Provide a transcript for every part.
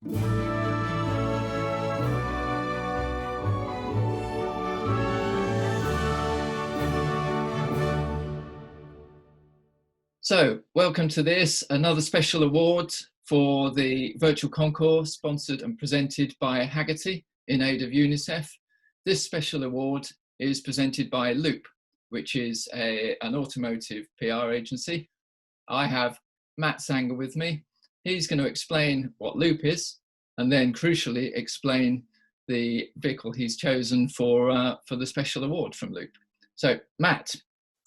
So, welcome to this, another special award for the virtual concours sponsored and presented by Haggerty in aid of UNICEF. This special award is presented by Loop, which is an automotive PR agency. I have Matt Sanger with me. He's going to explain what Loop is, and then crucially explain the vehicle he's chosen for the special award from Loop. So, Matt.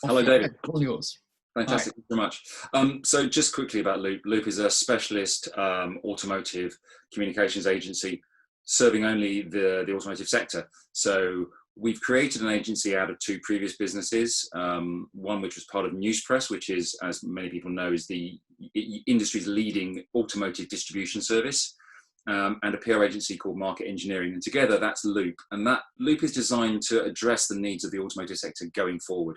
Hello, David. All yours. Fantastic, thank you very much. So just quickly about Loop. Loop is a specialist automotive communications agency serving only the automotive sector. So we've created an agency out of two previous businesses, one which was part of Newspress, which is, as many people know, is the industry's leading automotive distribution service, and a PR agency called Market Engineering. And together that's Loop. And that Loop is designed to address the needs of the automotive sector going forward.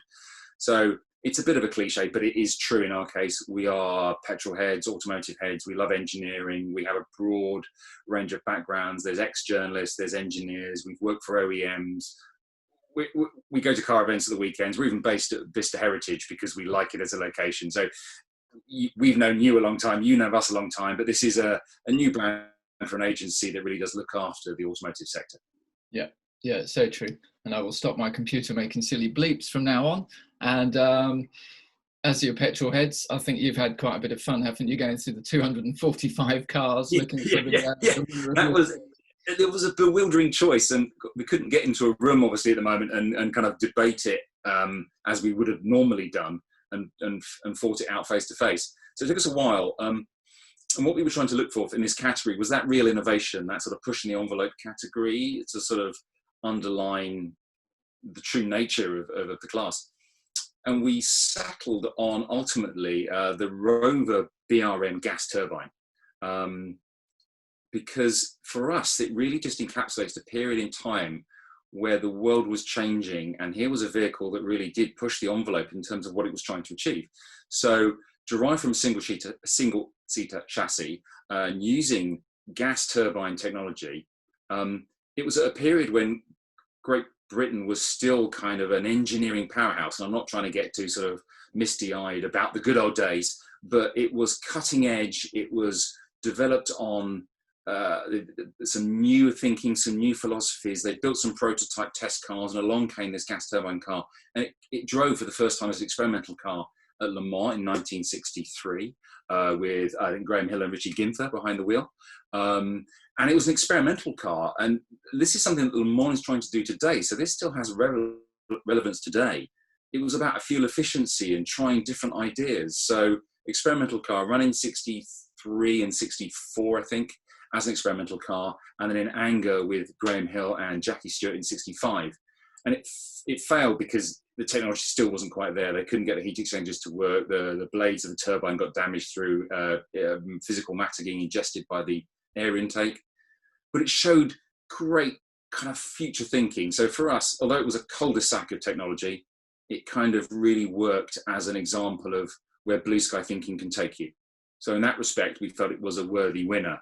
So it's a bit of a cliche, but it is true in our case. We are petrol heads, automotive heads. We love engineering. We have a broad range of backgrounds. There's ex-journalists, there's engineers. We've worked for OEMs. We go to car events at the weekends. We're even based at Vista Heritage because we like it as a location. So we've known you a long time. You know us a long time. But this is a new brand for an agency that really does look after the automotive sector. Yeah, so true. And I will stop my computer making silly bleeps from now on. And as your petrol heads, I think you've had quite a bit of fun, haven't you, going through the 245 cars looking for the... It was a bewildering choice, and we couldn't get into a room, obviously, at the moment and kind of debate it as we would have normally done and fought it out face to face. So it took us a while. And what we were trying to look for in this category was that real innovation, that sort of pushing the envelope category to sort of underline the true nature of the class. And we settled on, ultimately, the Rover BRM gas turbine. Because for us, it really just encapsulates the period in time where the world was changing. And here was a vehicle that really did push the envelope in terms of what it was trying to achieve. So derived from a single-seater chassis, using gas turbine technology, it was at a period when Great Britain was still kind of an engineering powerhouse. And I'm not trying to get too sort of misty-eyed about the good old days, but it was cutting edge. It was developed on some new thinking, some new philosophies. They built some prototype test cars, and along came this gas turbine car. And it drove for the first time as an experimental car at Le Mans in 1963 with, I think, Graham Hill and Richie Ginther behind the wheel. And it was an experimental car. And this is something that Le Mans is trying to do today. So this still has relevance today. It was about fuel efficiency and trying different ideas. So experimental car running 63 and 64, I think, as an experimental car. And then in anger with Graham Hill and Jackie Stewart in 65. And it failed because the technology still wasn't quite there. They couldn't get the heat exchangers to work. The blades of the turbine got damaged through physical matter getting ingested by the air intake. But it showed great kind of future thinking. So for us, although it was a cul-de-sac of technology, it kind of really worked as an example of where blue sky thinking can take you. So in that respect, we felt it was a worthy winner.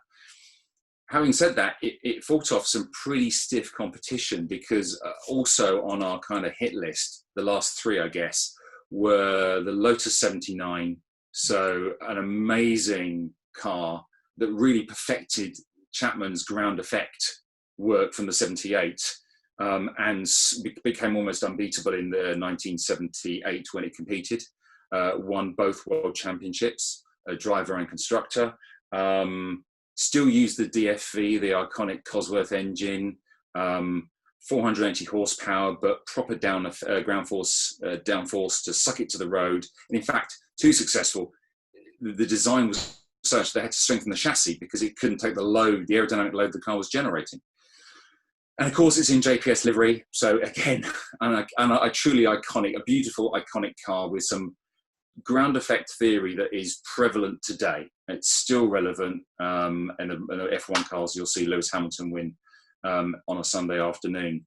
Having said that, it fought off some pretty stiff competition because also on our kind of hit list, the last three, I guess, were the Lotus 79. So an amazing car that really perfected Chapman's ground effect work from the 78 and became almost unbeatable in the 1978 when it competed, won both world championships, driver and constructor. Still use the DFV, the iconic Cosworth engine, 480 horsepower, but proper ground force, downforce to suck it to the road. And in fact, too successful. The design was such they had to strengthen the chassis because it couldn't take the load, the aerodynamic load the car was generating. And of course, it's in JPS livery. So again, a truly iconic, a beautiful, iconic car with some ground effect theory that is prevalent today. It's still relevant. In the F1 cars, you'll see Lewis Hamilton win on a Sunday afternoon.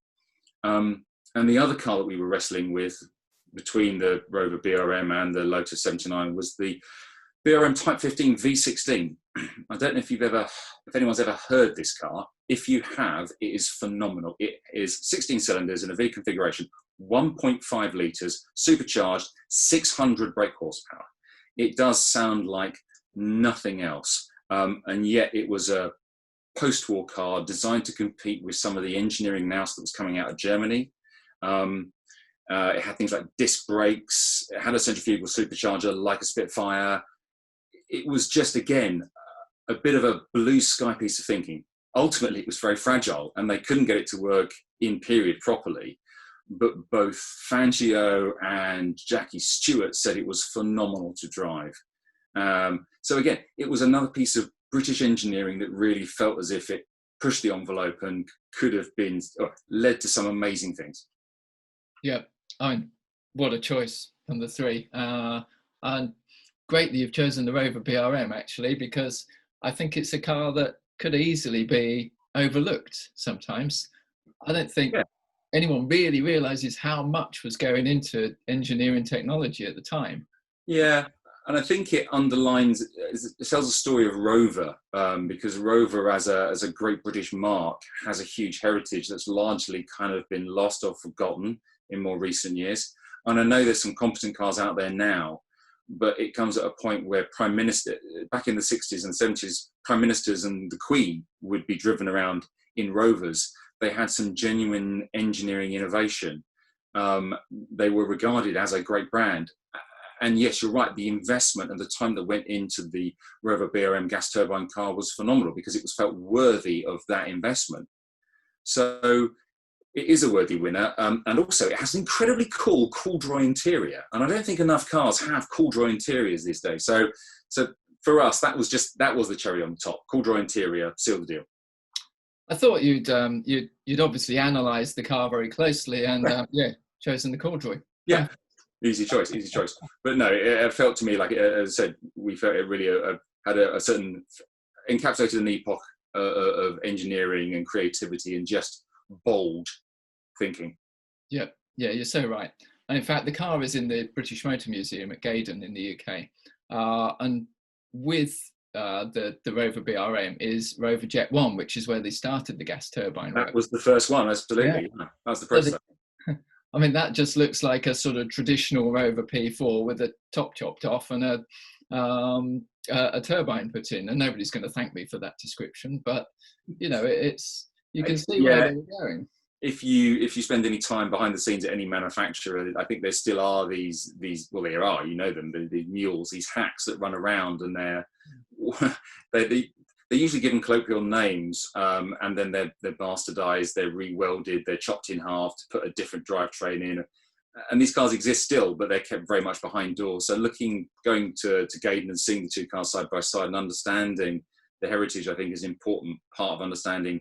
And the other car that we were wrestling with between the Rover BRM and the Lotus 79 was the BRM Type 15 V16. I don't know if anyone's ever heard this car. If you have, it is phenomenal. It is 16 cylinders in a V configuration, 1.5 litres, supercharged, 600 brake horsepower. It does sound like nothing else. And yet it was a post-war car designed to compete with some of the engineering nous that was coming out of Germany. It had things like disc brakes. It had a centrifugal supercharger like a Spitfire. It was just, again, a bit of a blue sky piece of thinking. Ultimately, it was very fragile and they couldn't get it to work in period properly. But both Fangio and Jackie Stewart said it was phenomenal to drive. So again, it was another piece of British engineering that really felt as if it pushed the envelope and could have been, or led to some amazing things. Yeah, what a choice from the three. And great that you've chosen the Rover BRM, actually, because I think it's a car that could easily be overlooked sometimes. I don't think anyone really realizes how much was going into engineering technology at the time. Yeah, and I think it underlines, it tells a story of Rover, because Rover as a great British mark has a huge heritage that's largely kind of been lost or forgotten in more recent years. And I know there's some competent cars out there now, but it comes at a point where Prime Minister, back in the 60s and 70s, Prime Ministers and the Queen would be driven around in Rovers. They had some genuine engineering innovation. They were regarded as a great brand. And yes, you're right, the investment and the time that went into the Rover BRM gas turbine car was phenomenal because it was felt worthy of that investment. So it is a worthy winner. And also it has an incredibly cool corduroy interior. And I don't think enough cars have corduroy interiors these days. So for us, that was the cherry on the top. Corduroy interior, seal the deal. I thought you'd obviously analysed the car very closely and chosen the corduroy. Yeah. Easy choice. But no, it felt to me like, as I said, we felt it really had a certain, encapsulated an epoch of engineering and creativity and just bold thinking. Yeah, you're so right. And in fact, the car is in the British Motor Museum at Gaydon in the UK. And with the Rover BRM is Rover Jet1, which is where they started the gas turbine. That was the first one, absolutely. Yeah. That was the process. I mean, that just looks like a sort of traditional Rover P4 with a top chopped off and a turbine put in. And nobody's going to thank me for that description, but you know, you can see where they were going. If you spend any time behind the scenes at any manufacturer, I think there still are these well, there are, you know them, the mules, these hacks that run around, and they're usually given colloquial names, and then they're bastardized, they're re-welded, they're chopped in half to put a different drivetrain in. And these cars exist still, but they're kept very much behind doors. So going to Gaydon and seeing the two cars side by side and understanding the heritage, I think, is an important part of understanding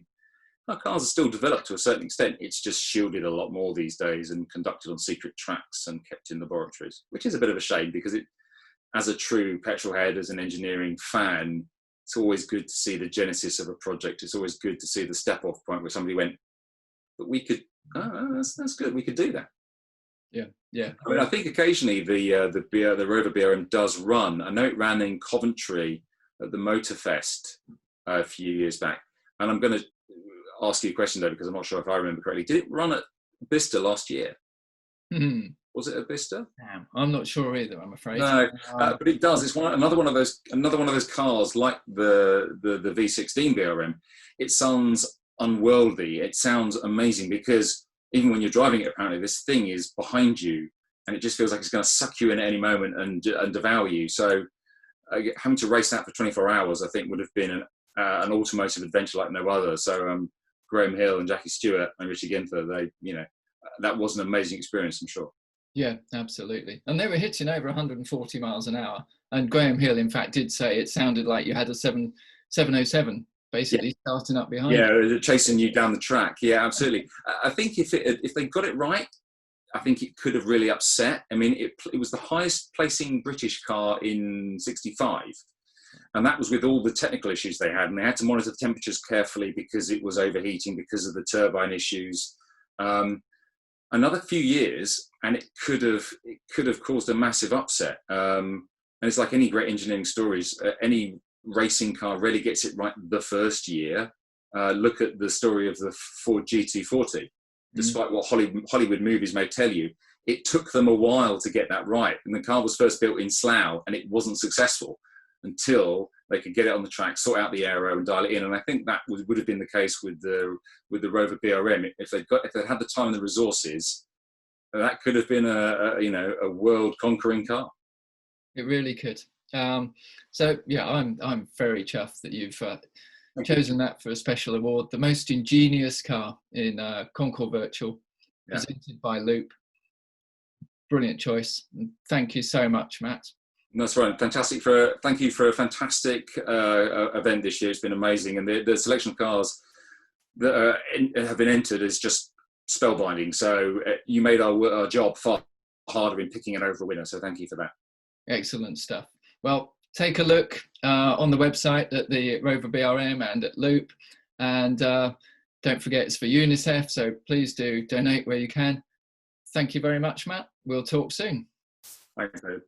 how cars are still developed to a certain extent. It's just shielded a lot more these days and conducted on secret tracks and kept in laboratories, which is a bit of a shame because as a true petrol head, as an engineering fan, it's always good to see the genesis of a project. It's always good to see the step-off point where somebody went, but we could, that's good, we could do that. Yeah. I mean, I think occasionally the Rover BRM does run. I know it ran in Coventry at the Motorfest a few years back. And I'm going to ask you a question, though, because I'm not sure if I remember correctly. Did it run at Bicester last year? Mm-hmm. Was it at Bicester? I'm not sure either, I'm afraid. No, but it does. It's another one of those cars like the V16 BRM. It sounds unworldly. It sounds amazing because even when you're driving it, apparently this thing is behind you, and it just feels like it's going to suck you in at any moment and devour you. So having to race that for 24 hours, I think, would have been an automotive adventure like no other. So Graham Hill and Jackie Stewart and Richie Ginther, that was an amazing experience, I'm sure. Yeah, absolutely. And they were hitting over 140 miles an hour. And Graham Hill, in fact, did say it sounded like you had a 707 basically starting up behind. Yeah, chasing you down the track. Yeah, absolutely. I think if they got it right, I think it could have really upset. I mean, it was the highest placing British car in '65. And that was with all the technical issues they had. And they had to monitor the temperatures carefully because it was overheating because of the turbine issues. Another few years, and it could have caused a massive upset. And it's like any great engineering stories, any racing car really gets it right the first year. Look at the story of the Ford Gt40. Despite what Hollywood movies may tell you, it took them a while to get that right. And the car was first built in Slough, and it wasn't successful until they could get it on the track, sort out the aero, and dial it in. And I think that would have been the case with the Rover BRM. If they'd had the time and the resources, that could have been a world conquering car. It really could. So yeah, I'm very chuffed that you've chosen that for a special award, the most ingenious car in Concours Virtual, presented by Loop. Brilliant choice. And thank you so much, Matt. That's right. Fantastic. Thank you for a fantastic event this year. It's been amazing, and the selection of cars that have been entered is just spellbinding. So you made our job far harder in picking an over winner. So thank you for that. Excellent stuff. Well, take a look on the website at the Rover BRM and at Loop, and don't forget it's for UNICEF. So please do donate where you can. Thank you very much, Matt. We'll talk soon. Thanks, Dave.